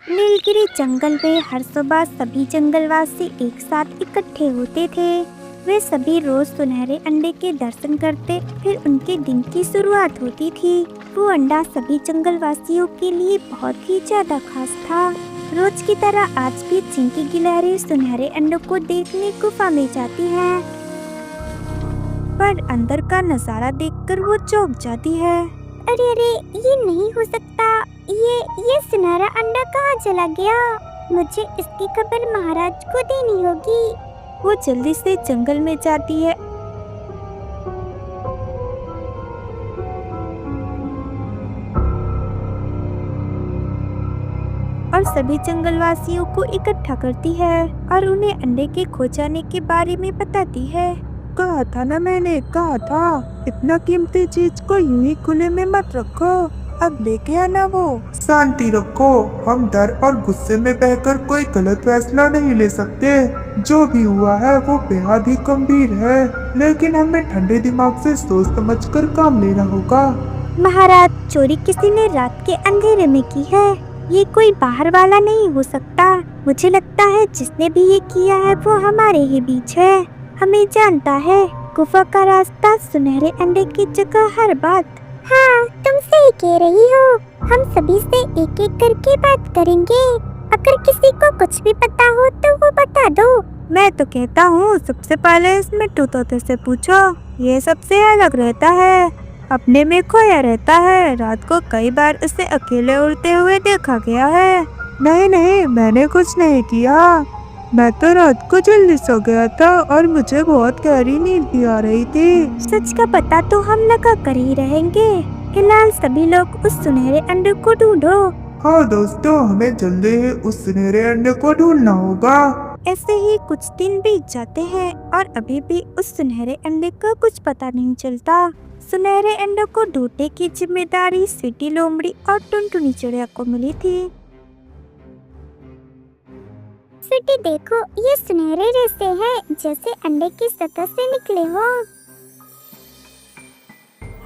नीलगिरी जंगल में हर सुबह सभी जंगलवासी एक साथ इकट्ठे होते थे। वे सभी रोज सुनहरे अंडे के दर्शन करते, फिर उनके दिन की शुरुआत होती थी। वो अंडा सभी जंगलवासियों के लिए बहुत ही ज्यादा खास था। रोज की तरह आज भी चिंकी गिलहरी सुनहरे अंडों को देखने गुफा में जाती है, पर अंदर का नजारा देखकर वो चौंक जाती है। अरे अरे, ये नहीं हो सकता। ये सुनहरा अंडा कहाँ चला गया? मुझे इसकी खबर महाराज को देनी होगी। वो जल्दी से जंगल में जाती है और सभी जंगलवासियों को इकट्ठा करती है और उन्हें अंडे के खो जाने के बारे में बताती है। कहा था ना, मैंने कहा था इतना कीमती चीज को यूं ही खुले में मत रखो, अब लेके आना वो। शांति रखो, हम डर और गुस्से में बहकर कोई गलत फैसला नहीं ले सकते। जो भी हुआ है वो बेहद ही गंभीर है, लेकिन हमें ठंडे दिमाग से सोच समझकर काम लेना होगा। महाराज, चोरी किसी ने रात के अंधेरे में की है। ये कोई बाहर वाला नहीं हो सकता। मुझे लगता है जिसने भी ये किया है वो हमारे ही बीच है। हमें जानता है गुफा का रास्ता, सुनहरे अंडे की जगह, हर बात। हाँ, तुम सही कह रही हो। हम सभी से एक एक करके बात करेंगे। अगर किसी को कुछ भी पता हो तो वो बता दो। मैं तो कहता हूँ सबसे पहले इस मिट्टू तोते से पूछो। ये सबसे अलग रहता है, अपने में खोया रहता है। रात को कई बार उसे अकेले उड़ते हुए देखा गया है। नहीं नहीं, मैंने कुछ नहीं किया। मैं तो रात को जल्दी सो गया था और मुझे बहुत गहरी नींद भी आ रही थी। सच का पता तो हम लगा कर ही रहेंगे। फिलहाल सभी लोग उस सुनहरे अंडे को ढूंढो। हाँ दोस्तों, हमें जल्दी ही उस सुनहरे अंडे को ढूंढना होगा। ऐसे ही कुछ दिन बीत जाते हैं और अभी भी उस सुनहरे अंडे का कुछ पता नहीं चलता। सुनहरे अंडे को ढूंढने की जिम्मेदारी स्वीटी लोमड़ी और टुनटुनी चिड़िया को मिली थी। स्वीटी देखो, ये सुनहरे रेशे हैं जैसे अंडे की सतह से निकले हो।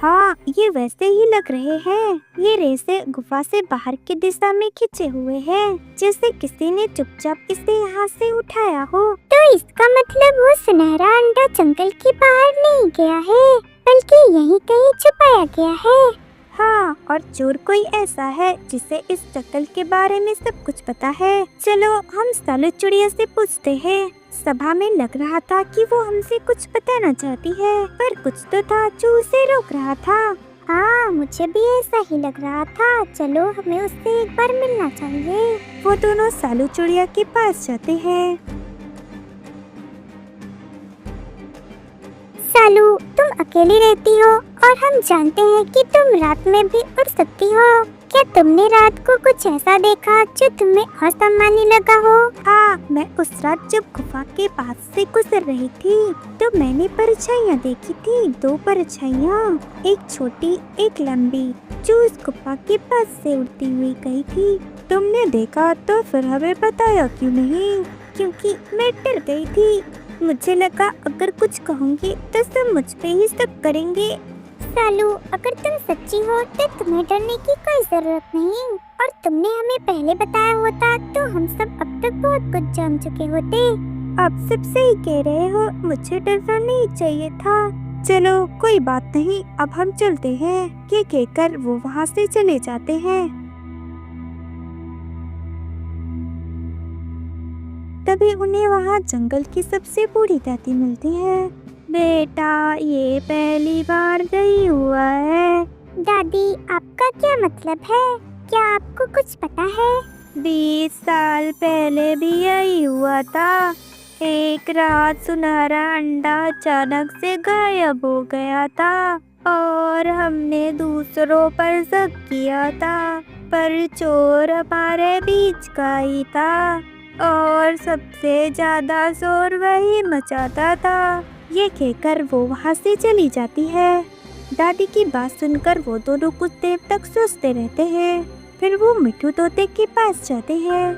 हाँ, ये वैसे ही लग रहे हैं। ये रेशे गुफा से बाहर की दिशा में खिंचे हुए हैं, जैसे किसी ने चुपचाप इसे यहाँ से उठाया हो। तो इसका मतलब वो सुनहरा अंडा जंगल के बाहर नहीं गया है, बल्कि यहीं कहीं छुपाया गया है। हाँ, और चोर कोई ऐसा है जिसे इस जंगल के बारे में सब कुछ पता है। चलो हम सालू चिड़िया से पूछते हैं। सभा में लग रहा था कि वो हमसे कुछ बताना चाहती है, पर कुछ तो था जो उसे रोक रहा था। हाँ, मुझे भी ऐसा ही लग रहा था। चलो हमें उससे एक बार मिलना चाहिए। वो दोनों सालू चिड़िया के पास जाते हैं। सालू, तुम अकेली रहती हो और हम जानते हैं कि तुम रात में भी उड़ सकती हो। क्या तुमने रात को कुछ ऐसा देखा जो तुम्हें असामान्य लगा हो? हाँ, मैं उस रात जब गुफा के पास से गुजर रही थी तो मैंने परछाइयाँ देखी थी। 2 परछाइयाँ, एक छोटी एक लंबी, जो उस गुफा के पास से उड़ती हुई गई थी। तुमने देखा तो फिर हमें बताया क्यों नहीं? क्योंकि मैं डर गई थी। मुझे लगा अगर कुछ कहूँगी तो सब मुझ पे ही शक करेंगे। सालू, अगर तुम सच्ची हो तो तुम्हें डरने की कोई जरूरत नहीं, और तुमने हमें पहले बताया होता तो हम सब अब तक बहुत कुछ जान चुके होते। आप सब सही कह रहे हो, मुझे डरना नहीं चाहिए था। चलो कोई बात नहीं, अब हम चलते हैं। ये कहकर वो वहाँ से चले जाते हैं। तभी उन्हें वहाँ जंगल की सबसे बूढ़ी दादी मिलती है। बेटा, ये पहली बार नहीं हुआ है। दादी, आपका क्या मतलब है? क्या आपको कुछ पता है? 20 साल पहले भी यही हुआ था। एक रात सुनहरा अंडा अचानक से गायब हो गया था और हमने दूसरों पर शक किया था, पर चोर हमारे बीच का ही था और सबसे ज्यादा शोर वही मचाता था। ये कहकर वो वहाँ से चली जाती है। दादी की बात सुनकर वो दोनों कुछ देर तक सोचते रहते हैं। फिर वो मिट्टू तोते के पास जाते हैं।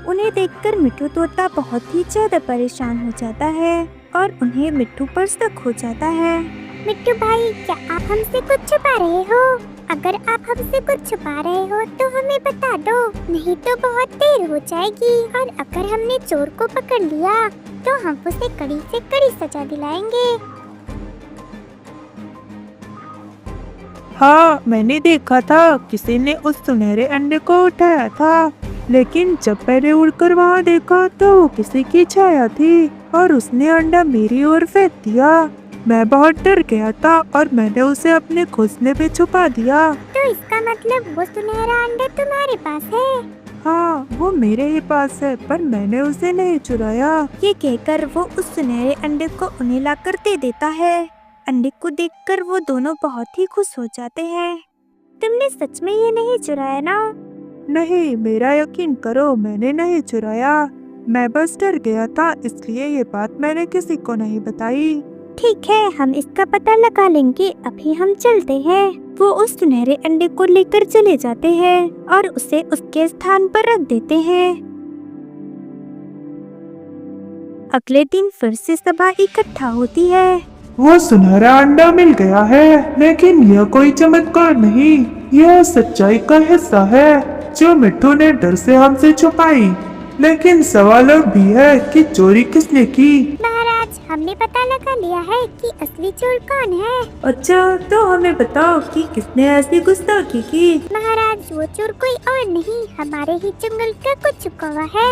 उन्हें देखकर मिट्टू तोता बहुत ही ज्यादा परेशान हो जाता है और उन्हें मिट्टू पर शक हो जाता है। मिट्टू भाई, क्या आप हमसे कुछ छुपा रहे हो? अगर आप हमसे कुछ छुपा रहे हो तो हमें बता दो, नहीं तो बहुत देर हो जाएगी। और अगर हमने चोर को पकड़ लिया तो हम उसे कड़ी से कड़ी सजा दिलाएंगे। हाँ, मैंने देखा था किसी ने उस सुनहरे अंडे को उठाया था, लेकिन जब मैंने उड़कर वहाँ देखा तो वो किसी की छाया थी और उसने अंडा मेरी ओर फेंक दिया। मैं बहुत डर गया था और मैंने उसे अपने घोंसले में छुपा दिया। तो इसका मतलब वो सुनहरा अंडा तुम्हारे पास है? हाँ, वो मेरे ही पास है, पर मैंने उसे नहीं चुराया। ये कहकर वो उस सुनहरे अंडे को उन्हें लाकर दे देता है। अंडे को देखकर वो दोनों बहुत ही खुश हो जाते हैं। तुमने सच में ये नहीं चुराया ना? नहीं, मेरा यकीन करो, मैंने नहीं चुराया। मैं बस डर गया था, इसलिए ये बात मैंने किसी को नहीं बताई। ठीक है, हम इसका पता लगा लेंगे। अभी हम चलते हैं। वो उस सुनहरे अंडे को लेकर चले जाते हैं और उसे उसके स्थान पर रख देते हैं। अगले दिन फिर से सभा इकट्ठा होती है। वो सुनहरा अंडा मिल गया है, लेकिन यह कोई चमत्कार नहीं, यह सच्चाई का हिस्सा है जो मिट्टू ने डर से हमसे छुपाई। लेकिन सवाल अब भी है कि चोरी किसने की। महाराज, हमने पता लगा लिया है कि असली चोर कौन है। अच्छा, तो हमें बताओ कि किसने ऐसी गुस्ताखी की। महाराज, वो चोर कोई और नहीं, हमारे ही जंगल का कुछ कौवा है।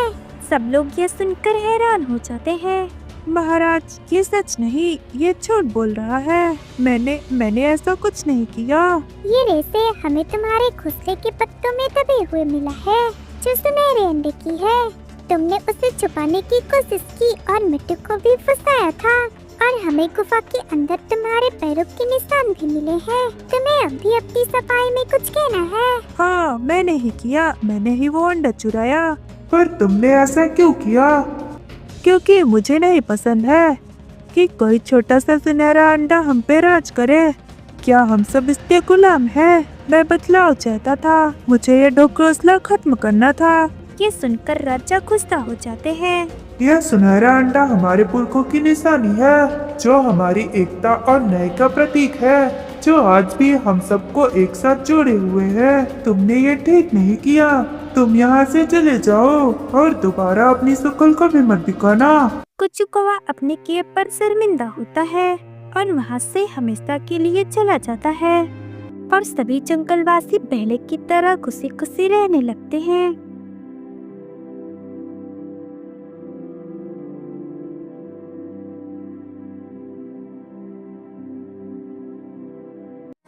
सब लोग ये सुनकर हैरान हो जाते हैं। महाराज, ये सच नहीं, ये झूठ बोल रहा है। मैंने ऐसा कुछ नहीं किया। ये रेसे हमें तुम्हारे घोंसले के पत्तों में दबे हुए मिला है, जो सुनहरे अंडे की है। तुमने उसे छुपाने की कोशिश की और मिट्टू को भी फंसाया था, और हमें गुफा के अंदर तुम्हारे पैरों के निशान भी मिले हैं। तुम्हें अभी अपनी सफाई में कुछ कहना है? हाँ, मैंने ही किया, मैंने ही वो अंडा चुराया। पर तुमने ऐसा क्यों किया? क्योंकि मुझे नहीं पसंद है कि कोई छोटा सा सुनहरा अंडा हम पे राज करे। क्या हम सब इसके गुलाम हैं? मैं बदलाव चाहता था, मुझे ये ढकोसला खत्म करना था। ये सुनकर राजा गुस्सा हो जाते हैं। यह सुनहरा अंडा हमारे पुरखों की निशानी है, जो हमारी एकता और न्याय का प्रतीक है, जो आज भी हम सबको एक साथ जोड़े हुए है। तुमने ये ठीक नहीं किया। तुम यहाँ से चले जाओ और दोबारा अपनी शक्ल कभी मत दिखाना। कुछ कौवा अपने किए पर शर्मिंदा होता है और वहाँ से हमेशा के लिए चला जाता है, और सभी जंगलवासी पहले की तरह खुशी खुशी रहने लगते हैं।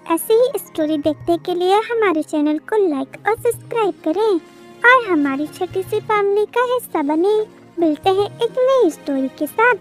ऐसी ही स्टोरी देखने के लिए हमारे चैनल को लाइक और सब्सक्राइब करें और हमारी छोटी सी फैमिली का हिस्सा बने। मिलते हैं एक नई स्टोरी के साथ।